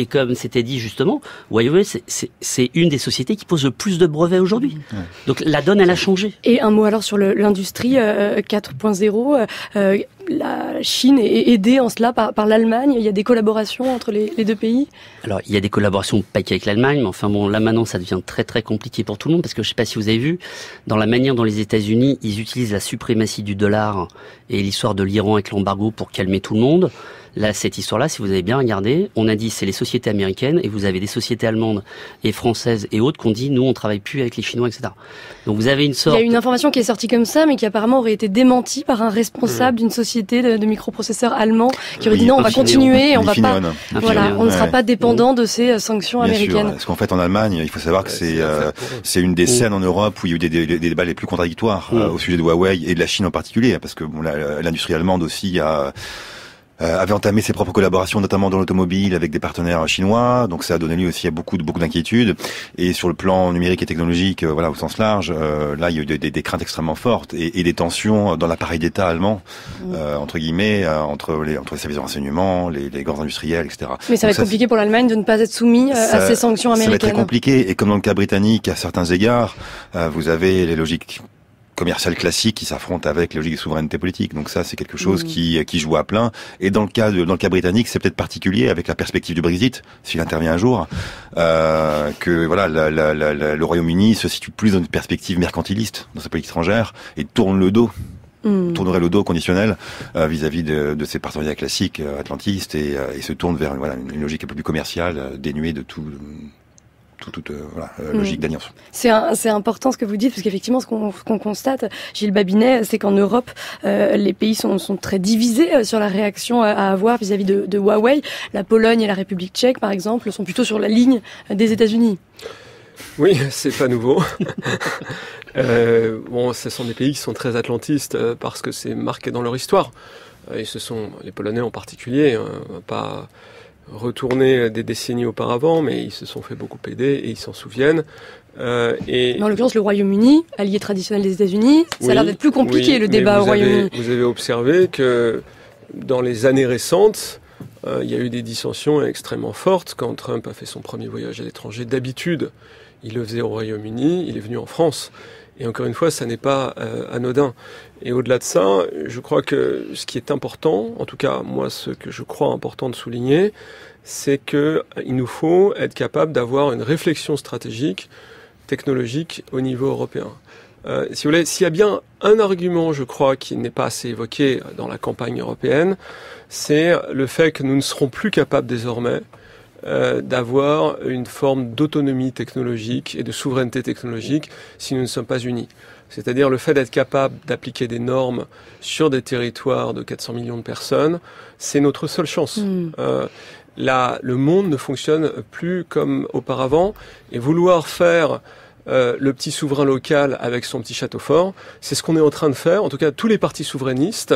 comme c'était dit justement, Huawei, c'est une des sociétés qui pose le plus de brevets aujourd'hui. Donc la donne, elle a changé. Et un mot alors sur l'industrie 4.0. La Chine est aidée en cela par l'Allemagne. Il y a des collaborations entre les deux pays. Alors, il y a des collaborations pas qu'avec l'Allemagne, mais enfin bon, là maintenant, ça devient très très compliqué pour tout le monde, parce que je sais pas si vous avez vu, dans la manière dont les États-Unis, ils utilisent la suprématie du dollar et l'histoire de l'Iran avec l'embargo pour calmer tout le monde. Là, cette histoire-là, si vous avez bien regardé, on a dit c'est les sociétés américaines, et vous avez des sociétés allemandes et françaises et autres qui ont dit nous on travaille plus avec les Chinois, etc. Donc vous avez une sorte. Il y a une information qui est sortie comme ça, mais qui apparemment aurait été démentie par un responsable d'une société de microprocesseurs allemands qui aurait dit non, on va continuer, on va pas, voilà, on ne sera pas dépendant de ces sanctions américaines. Parce qu'en fait en Allemagne, il faut savoir que c'est une des scènes en Europe où il y a eu des débats les plus contradictoires au sujet de Huawei et de la Chine en particulier, parce que bon, l'industrie allemande aussi avait entamé ses propres collaborations, notamment dans l'automobile, avec des partenaires chinois. Donc ça a donné lieu aussi à beaucoup d'inquiétudes. Et sur le plan numérique et technologique, voilà, au sens large, là, il y a eu des craintes extrêmement fortes et des tensions dans l'appareil d'État allemand, entre guillemets, entre les services de renseignement, les grands industriels, etc. Mais ça va être compliqué pour l'Allemagne de ne pas être soumis à ces sanctions américaines. Ça va être très compliqué. Et comme dans le cas britannique, à certains égards, vous avez les logiques commercial classique qui s'affronte avec la logique de souveraineté politique. Donc ça, c'est quelque chose qui joue à plein. Et dans le cas britannique, c'est peut-être particulier avec la perspective du Brexit, s'il intervient un jour, que voilà, le Royaume-Uni se situe plus dans une perspective mercantiliste dans sa politique étrangère et tournerait le dos conditionnel vis-à-vis de ses partenariats classiques atlantistes et se tourne vers une logique un peu plus commerciale, dénuée de toute logique d'alliance. C'est important ce que vous dites, parce qu'effectivement, ce qu'on constate, Gilles Babinet, c'est qu'en Europe, les pays sont très divisés sur la réaction à avoir vis-à-vis de Huawei. La Pologne et la République tchèque, par exemple, sont plutôt sur la ligne des États-Unis. Oui, c'est pas nouveau. Ce sont des pays qui sont très atlantistes parce que c'est marqué dans leur histoire. Et ce sont les Polonais en particulier, pas retourner des décennies auparavant, mais ils se sont fait beaucoup aider et ils s'en souviennent. Mais en l'occurrence, le Royaume-Uni, allié traditionnel des États-Unis, ça a l'air d'être plus compliqué le débat au Royaume-Uni. Vous avez observé que dans les années récentes, il y a eu des dissensions extrêmement fortes. Quand Trump a fait son premier voyage à l'étranger, d'habitude, il le faisait au Royaume-Uni, il est venu en France. Et encore une fois, ça n'est pas anodin. Et au-delà de ça, je crois que ce qui est important, en tout cas moi ce que je crois important de souligner, c'est que il nous faut être capable d'avoir une réflexion stratégique, technologique au niveau européen. Si vous voulez, s'il y a bien un argument, je crois, qui n'est pas assez évoqué dans la campagne européenne, c'est le fait que nous ne serons plus capables désormais d'avoir une forme d'autonomie technologique et de souveraineté technologique si nous ne sommes pas unis. C'est-à-dire le fait d'être capable d'appliquer des normes sur des territoires de 400 millions de personnes, c'est notre seule chance. Le monde ne fonctionne plus comme auparavant, et vouloir faire le petit souverain local avec son petit château fort, c'est ce qu'on est en train de faire. En tout cas, tous les partis souverainistes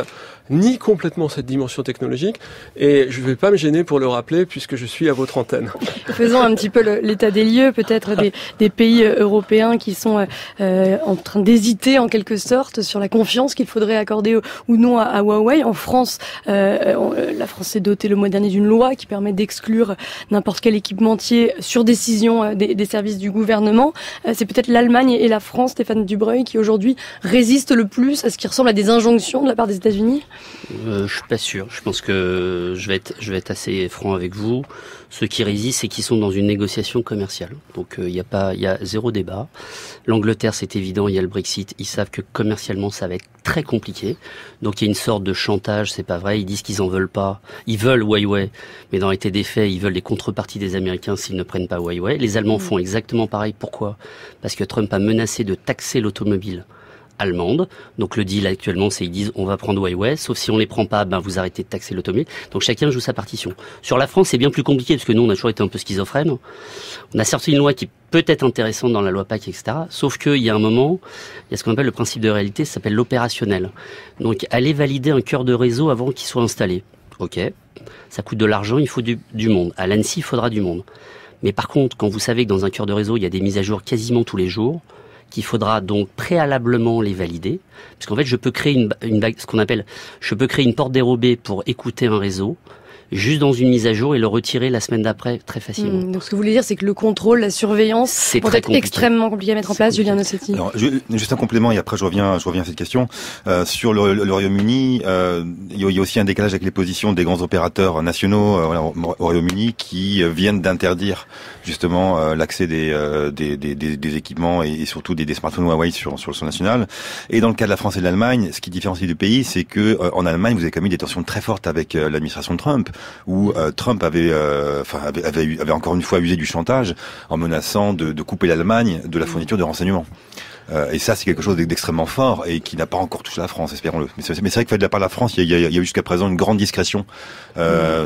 nient complètement cette dimension technologique, et je ne vais pas me gêner pour le rappeler puisque je suis à votre antenne. Faisons un petit peu l'état des lieux, peut-être des pays européens qui sont en train d'hésiter en quelque sorte sur la confiance qu'il faudrait accorder ou non à Huawei. En France, la France s'est dotée le mois dernier d'une loi qui permet d'exclure n'importe quel équipementier sur décision des services du gouvernement. C'est peut-être l'Allemagne et la France, Stéphane Dubreuil, qui aujourd'hui résistent le plus à ce qui ressemble à des injonctions de la part des États-Unis. Je suis pas sûr. Je pense que je vais être assez franc avec vous. Ceux qui résistent, c'est qu'ils sont dans une négociation commerciale. Donc il y a zéro débat. L'Angleterre, c'est évident, il y a le Brexit. Ils savent que commercialement, ça va être très compliqué. Donc il y a une sorte de chantage. C'est pas vrai. Ils disent qu'ils en veulent pas. Ils veulent Huawei, mais dans l'état des faits, ils veulent les contreparties des Américains s'ils ne prennent pas Huawei. Les Allemands font exactement pareil. Pourquoi ? Parce que Trump a menacé de taxer l'automobile allemande. Donc le deal actuellement, c'est ils disent on va prendre Huawei, sauf si on les prend pas, vous arrêtez de taxer l'automobile. Donc chacun joue sa partition. Sur la France, c'est bien plus compliqué parce que nous, on a toujours été un peu schizophrènes. On a sorti une loi qui peut être intéressante dans la loi PAC, etc. Sauf qu'il y a un moment, il y a ce qu'on appelle le principe de réalité, ça s'appelle l'opérationnel. Donc aller valider un cœur de réseau avant qu'il soit installé. Ok, ça coûte de l'argent, il faut du monde. À l'ANSSI, il faudra du monde. Mais par contre, quand vous savez que dans un cœur de réseau, il y a des mises à jour quasiment tous les jours, qu'il faudra donc préalablement les valider, parce qu'en fait, je peux créer je peux créer une porte dérobée pour écouter un réseau, juste dans une mise à jour et le retirer la semaine d'après très facilement. Donc ce que vous voulez dire, c'est que le contrôle, la surveillance vont être extrêmement compliqués à mettre en place. Julien Nossetti. Alors, juste un complément et après je reviens à cette question. Sur le Royaume-Uni, il y a aussi un décalage avec les positions des grands opérateurs nationaux au Royaume-Uni qui viennent d'interdire justement l'accès des équipements et surtout des smartphones Huawei sur le sol national. Et dans le cas de la France et de l'Allemagne, ce qui différencie les deux pays, c'est que en Allemagne, vous avez quand même eu des tensions très fortes avec l'administration de Trump, où Trump avait encore une fois usé du chantage en menaçant de couper l'Allemagne de la fourniture de renseignements. Et ça, c'est quelque chose d'extrêmement fort et qui n'a pas encore touché la France, espérons-le. Mais c'est vrai que de la part de la France, il y a eu jusqu'à présent une grande discrétion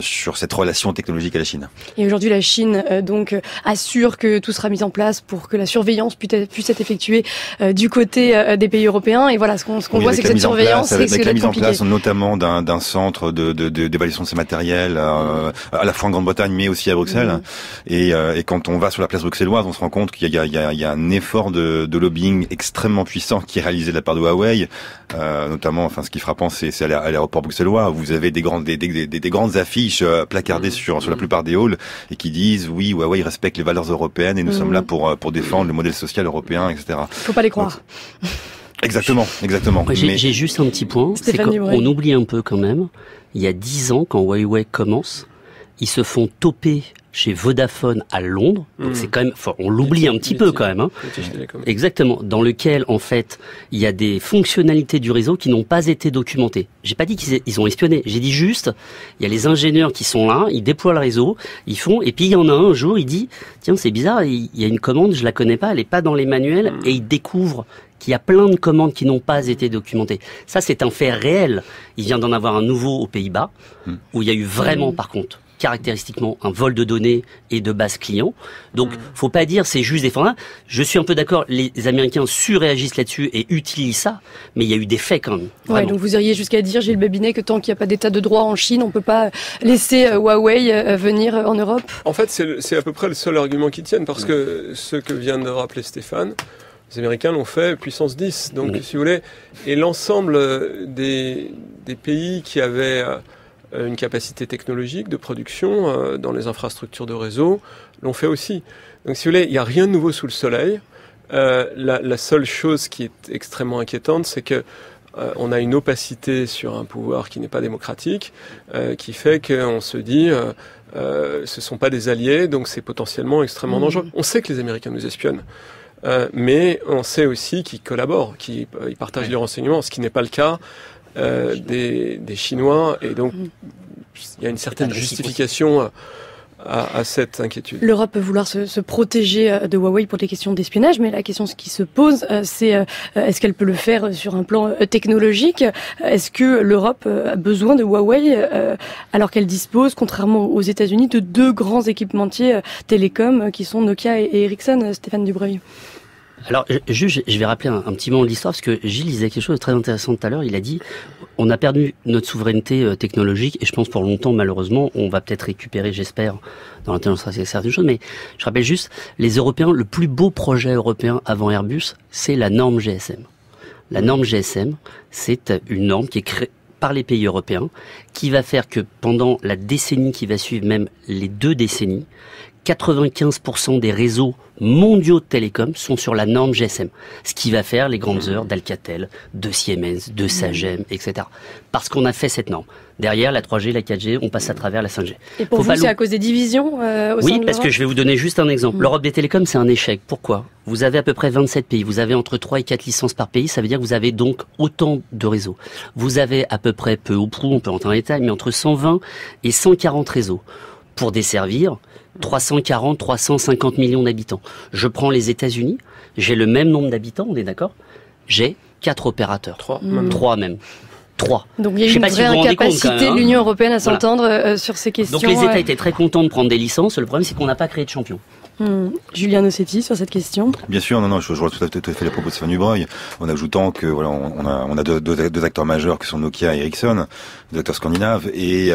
sur cette relation technologique à la Chine. Et aujourd'hui, la Chine donc assure que tout sera mis en place pour que la surveillance puisse être effectuée du côté des pays européens. Et voilà, ce qu'on voit, c'est que cette surveillance, c'est avec la mise en place notamment d'un centre d'évaluation de ces matériels à la fois en Grande-Bretagne, mais aussi à Bruxelles. Et quand on va sur la place bruxelloise, on se rend compte qu'il y a un effort de lobbying extrêmement puissant qui est réalisé de la part de Huawei, notamment, ce qui est frappant, c'est à l'aéroport bruxellois, où vous avez des grandes affiches placardées sur la plupart des halls et qui disent oui, Huawei respecte les valeurs européennes et nous sommes là pour défendre le modèle social européen, etc. Faut pas les croire. Exactement. J'ai juste un petit point, c'est qu'on oublie un peu quand même. Il y a 10 ans, quand Huawei commence, ils se font toper chez Vodafone à Londres, donc c'est quand même, on l'oublie un petit peu quand même, exactement, dans lequel en fait il y a des fonctionnalités du réseau qui n'ont pas été documentées. J'ai pas dit qu'ils ont espionné, j'ai dit juste, il y a les ingénieurs qui sont là, ils déploient le réseau, ils font, et puis il y en a un jour, il dit, tiens c'est bizarre, il y a une commande, je la connais pas, elle est pas dans les manuels, et il découvre qu'il y a plein de commandes qui n'ont pas été documentées. Ça c'est un fait réel. Il vient d'en avoir un nouveau aux Pays-Bas, où il y a eu vraiment par contre caractéristiquement un vol de données et de base client. Donc, faut pas dire c'est juste des formats. Je suis un peu d'accord, les Américains surréagissent là-dessus et utilisent ça, mais il y a eu des faits quand même. Ouais, donc vous iriez jusqu'à dire, Gilles Babinet, que tant qu'il n'y a pas d'état de droit en Chine, on peut pas laisser Huawei venir en Europe. En fait, c'est à peu près le seul argument qui tienne, parce que ce que vient de rappeler Stéphane, les Américains l'ont fait puissance 10. Donc, si vous voulez, et l'ensemble des pays qui avaient une capacité technologique de production dans les infrastructures de réseau l'ont fait aussi. Donc si vous voulez, il n'y a rien de nouveau sous le soleil. La seule chose qui est extrêmement inquiétante, c'est que on a une opacité sur un pouvoir qui n'est pas démocratique, qui fait qu'on se dit ce sont pas des alliés, donc c'est potentiellement extrêmement dangereux. On sait que les Américains nous espionnent, mais on sait aussi qu'ils collaborent, qu'ils partagent les renseignements, ce qui n'est pas le cas des Chinois, et donc il y a une certaine justification à cette inquiétude. L'Europe peut vouloir se protéger de Huawei pour des questions d'espionnage, mais la question qui se pose, c'est est-ce qu'elle peut le faire sur un plan technologique? Est-ce que l'Europe a besoin de Huawei alors qu'elle dispose, contrairement aux États-Unis, de deux grands équipementiers télécoms qui sont Nokia et Ericsson, Stéphane Dubreuil? Alors, je vais rappeler un petit moment de l'histoire, parce que Gilles disait quelque chose de très intéressant tout à l'heure. Il a dit, on a perdu notre souveraineté technologique, et je pense pour longtemps, malheureusement, on va peut-être récupérer, j'espère, dans l'intelligence artificielle certaines choses, mais je rappelle juste, les Européens, le plus beau projet européen avant Airbus, c'est la norme GSM. La norme GSM, c'est une norme qui est créée par les pays européens, qui va faire que pendant la décennie qui va suivre, même les 2 décennies, 95% des réseaux mondiaux de télécom sont sur la norme GSM. Ce qui va faire les grandes heures d'Alcatel, de Siemens, de Sagem, etc. Parce qu'on a fait cette norme. Derrière, la 3G, la 4G, on passe à travers la 5G. Et pour vous, c'est à cause des divisions au sein de Oui, parce que je vais vous donner juste un exemple. L'Europe des télécoms, c'est un échec. Pourquoi? Vous avez à peu près 27 pays. Vous avez entre 3 et 4 licences par pays. Ça veut dire que vous avez donc autant de réseaux. Vous avez à peu près, peu ou prou, on peut entrer en détail, mais entre 120 et 140 réseaux pour desservir 340, 350 millions d'habitants. Je prends les États-Unis, j'ai le même nombre d'habitants, on est d'accord? J'ai 4 opérateurs. 3 même. 3. Donc il y a une vraie incapacité de l'Union européenne à s'entendre sur ces questions. Donc les États étaient très contents de prendre des licences. Le problème, c'est qu'on n'a pas créé de champion. Julien Nossetti, sur cette question. Bien sûr, non, je vois tout à fait les propos de Stéphane Dubreuil, en ajoutant que voilà, on a deux acteurs majeurs qui sont Nokia et Ericsson, deux acteurs scandinaves, et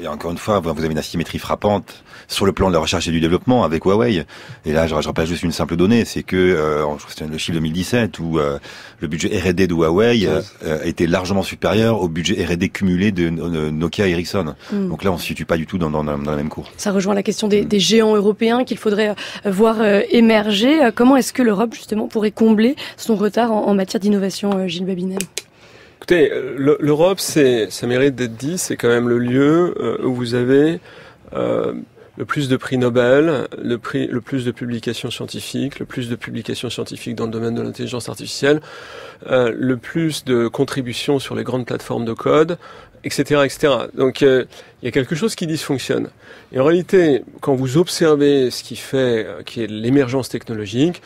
encore une fois, vous avez une asymétrie frappante sur le plan de la recherche et du développement avec Huawei. Et là, je rappelle juste une simple donnée, c'est que je crois que c'est le chiffre 2017 où le budget R&D de Huawei a été largement supérieur au budget R&D cumulé de Nokia et Ericsson. Donc là, on se situe pas du tout dans la même cour. Ça rejoint la question des géants européens qu'il faudrait voir émerger. Comment est-ce que l'Europe, justement, pourrait combler son retard en matière d'innovation, Gilles Babinet? Écoutez, l'Europe, ça mérite d'être dit, c'est quand même le lieu où vous avez le plus de prix Nobel, le plus de publications scientifiques, le plus de publications scientifiques dans le domaine de l'intelligence artificielle, le plus de contributions sur les grandes plateformes de code, etc., etc. Donc, il y a quelque chose qui dysfonctionne. Et en réalité, quand vous observez ce qui est l'émergence technologique,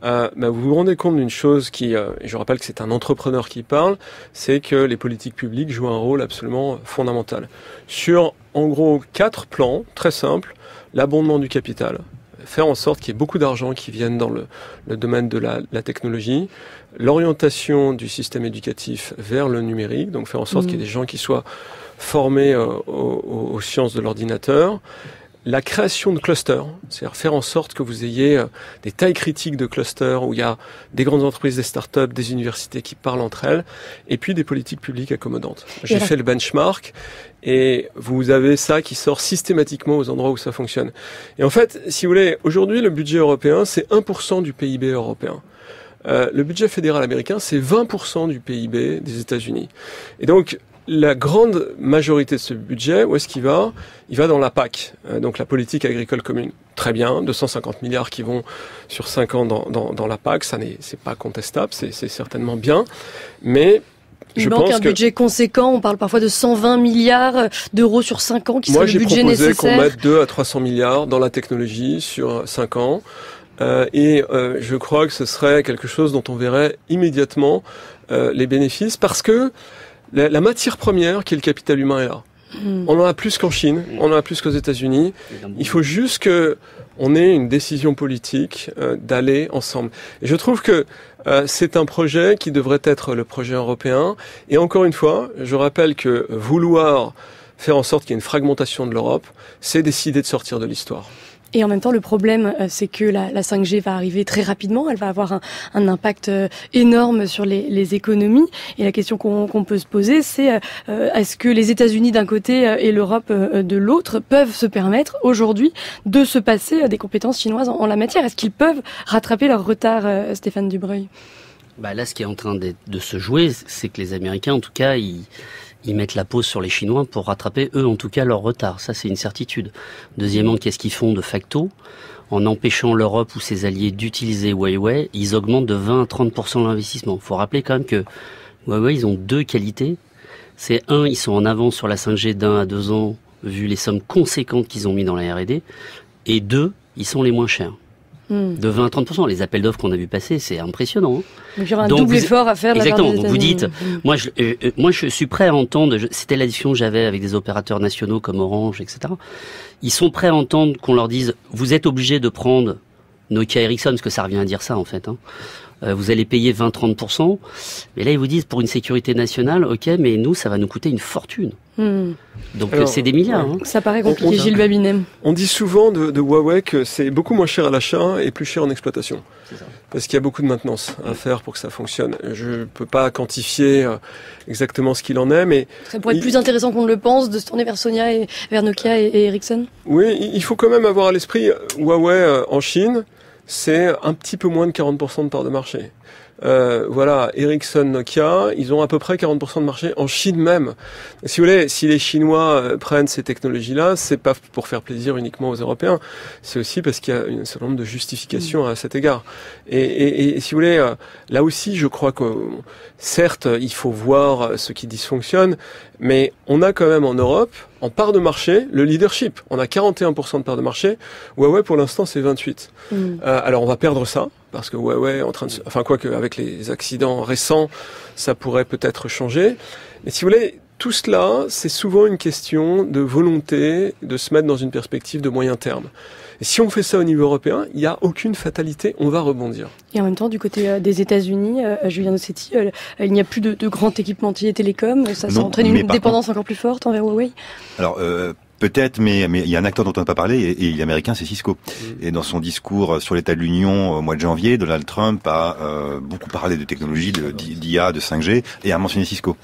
vous vous rendez compte d'une chose et je rappelle que c'est un entrepreneur qui parle, c'est que les politiques publiques jouent un rôle absolument fondamental. Sur, en gros, 4 plans, très simples: l'abondement du capital, faire en sorte qu'il y ait beaucoup d'argent qui vienne dans le domaine de la technologie, l'orientation du système éducatif vers le numérique, donc faire en sorte qu'il y ait des gens qui soient formés aux sciences de l'ordinateur, la création de clusters, c'est-à-dire faire en sorte que vous ayez des tailles critiques de clusters où il y a des grandes entreprises, des startups, des universités qui parlent entre elles, et puis des politiques publiques accommodantes. J'ai fait le benchmark, et vous avez ça qui sort systématiquement aux endroits où ça fonctionne. Et en fait, si vous voulez, aujourd'hui, le budget européen, c'est 1% du PIB européen. Le budget fédéral américain, c'est 20% du PIB des États-Unis. Et donc, la grande majorité de ce budget, où est-ce qu'il va? Il va dans la PAC, donc la politique agricole commune. Très bien, 250 milliards qui vont sur 5 ans dans la PAC, c'est pas contestable, c'est certainement bien, mais il manque un budget conséquent, on parle parfois de 120 milliards d'euros sur 5 ans qui serait le budget nécessaire. Moi, j'ai proposé qu'on mette 2 à 300 milliards dans la technologie sur 5 ans, et je crois que ce serait quelque chose dont on verrait immédiatement les bénéfices, parce que la matière première, qui est le capital humain, est là. On en a plus qu'en Chine, on en a plus qu'aux États-Unis. Il faut juste que on ait une décision politique d'aller ensemble. Et je trouve que c'est un projet qui devrait être le projet européen. Et encore une fois, je rappelle que vouloir faire en sorte qu'il y ait une fragmentation de l'Europe, c'est décider de sortir de l'histoire. Et en même temps, le problème, c'est que la 5G va arriver très rapidement. Elle va avoir un impact énorme sur les économies. Et la question qu'on peut se poser, c'est est-ce que les États-Unis d'un côté et l'Europe de l'autre peuvent se permettre aujourd'hui de se passer des compétences chinoises en la matière? Est-ce qu'ils peuvent rattraper leur retard, Stéphane Dubreuil? Là, ce qui est en train de se jouer, c'est que les Américains, en tout cas, ils mettent la pause sur les Chinois pour rattraper, eux, en tout cas, leur retard. Ça, c'est une certitude. Deuxièmement, qu'est-ce qu'ils font de facto? En empêchant l'Europe ou ses alliés d'utiliser Huawei, ils augmentent de 20 à 30% l'investissement. Il faut rappeler quand même que Huawei, ils ont deux qualités. C'est un, ils sont en avance sur la 5G d'1 à 2 ans, vu les sommes conséquentes qu'ils ont mis dans la R&D. Et deux, ils sont les moins chers. De 20 à 30%. Les appels d'offres qu'on a vu passer, c'est impressionnant. Donc il y aura un double effort à faire de la part des Exactement. Donc vous dites, États-Unis. moi je suis prêt à entendre, c'était la discussion que j'avais avec des opérateurs nationaux comme Orange, etc. Ils sont prêts à entendre qu'on leur dise, vous êtes obligés de prendre Nokia, Ericsson, parce que ça revient à dire ça en fait. Vous allez payer 20-30%. Mais là, ils vous disent, pour une sécurité nationale, ok, mais nous, ça va nous coûter une fortune. Donc alors, c'est des milliards. Ça paraît compliqué, Gilles Babinet. On dit souvent de Huawei que c'est beaucoup moins cher à l'achat et plus cher en exploitation. Parce qu'il y a beaucoup de maintenance à faire pour que ça fonctionne. Je ne peux pas quantifier exactement ce qu'il en est, mais... Ça pourrait être plus intéressant qu'on ne le pense, de se tourner vers Sonia et vers Nokia et Ericsson. Oui, il faut quand même avoir à l'esprit Huawei en Chine, c'est un petit peu moins de 40% de part de marché. Voilà, Ericsson, Nokia, ils ont à peu près 40% de marché en Chine même. Si vous voulez, si les Chinois prennent ces technologies-là, c'est pas pour faire plaisir uniquement aux Européens, c'est aussi parce qu'il y a un certain nombre de justifications à cet égard. Et si vous voulez, là aussi, je crois que certes, il faut voir ce qui dysfonctionne, mais on a quand même en Europe, en part de marché, le leadership. On a 41% de part de marché. Huawei, pour l'instant, c'est 28%. Alors, on va perdre ça. Parce que Huawei quoique avec les accidents récents, ça pourrait peut-être changer. Mais si vous voulez, tout cela, c'est souvent une question de volonté de se mettre dans une perspective de moyen terme. Et si on fait ça au niveau européen, il n'y a aucune fatalité, on va rebondir. Et en même temps, du côté des États-Unis, Julien Nossetti, il n'y a plus de grand équipementier télécom, ça entraîne une dépendance encore plus forte envers Huawei. Alors, peut-être, mais il y a un acteur dont on n'a pas parlé, et il est américain, c'est Cisco. Et dans son discours sur l'état de l'Union au mois de janvier, Donald Trump a beaucoup parlé de technologie, d'IA, de 5G, et a mentionné Cisco,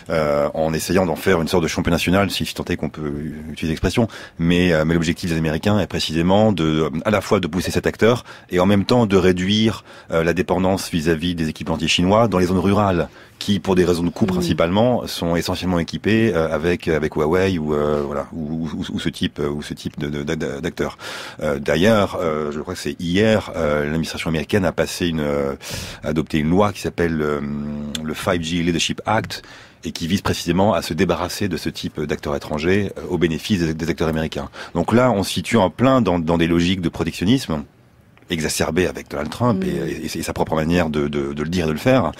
en essayant d'en faire une sorte de champion national, si tant est qu'on peut utiliser l'expression. Mais l'objectif des Américains est précisément à la fois de pousser cet acteur, et en même temps de réduire la dépendance vis-à-vis des équipementiers chinois dans les zones rurales, qui, pour des raisons de coût principalement, sont essentiellement équipés avec Huawei ou ce type d'acteurs. D'ailleurs, je crois que c'est hier, l'administration américaine a adopté une loi qui s'appelle le 5G Leadership Act, et qui vise précisément à se débarrasser de ce type d'acteurs étrangers au bénéfice des acteurs américains. Donc là, on se situe en plein dans des logiques de protectionnisme exacerbé avec Donald Trump et sa propre manière de le dire et de le faire,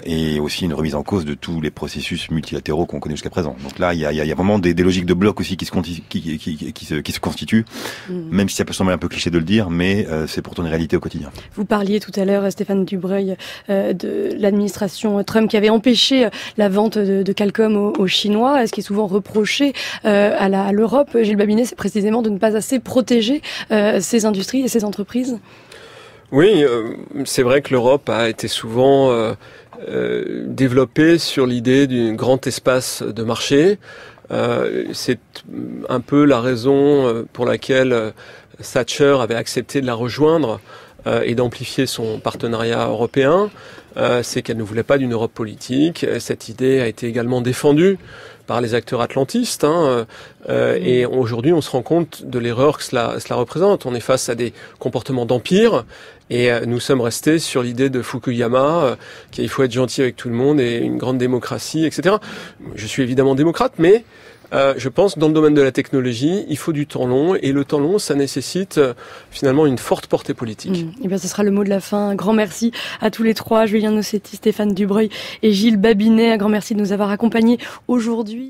et aussi une remise en cause de tous les processus multilatéraux qu'on connaît jusqu'à présent. Donc là, il y a vraiment des logiques de bloc aussi qui se constituent, même si ça peut sembler un peu cliché de le dire, mais c'est pourtant une réalité au quotidien. Vous parliez tout à l'heure, Stéphane Dubreuil, de l'administration Trump qui avait empêché la vente de Qualcomm aux Chinois, ce qui est souvent reproché à l'Europe. Gilles Babinet, c'est précisément de ne pas assez protéger ces industries et ces entreprises. Oui, c'est vrai que l'Europe a été souvent développée sur l'idée d'un grand espace de marché. C'est un peu la raison pour laquelle Thatcher avait accepté de la rejoindre et d'amplifier son partenariat européen. C'est qu'elle ne voulait pas d'une Europe politique. Cette idée a été également défendue par les acteurs atlantistes, et aujourd'hui on se rend compte de l'erreur que cela représente. On est face à des comportements d'empire, et nous sommes restés sur l'idée de Fukuyama, qu'il faut être gentil avec tout le monde et une grande démocratie, etc. Je suis évidemment démocrate, mais je pense que dans le domaine de la technologie, il faut du temps long, et le temps long, ça nécessite finalement une forte portée politique. Et bien, ce sera le mot de la fin. Un grand merci à tous les trois, Julien Nossetti, Stéphane Dubreuil et Gilles Babinet. Un grand merci de nous avoir accompagnés aujourd'hui.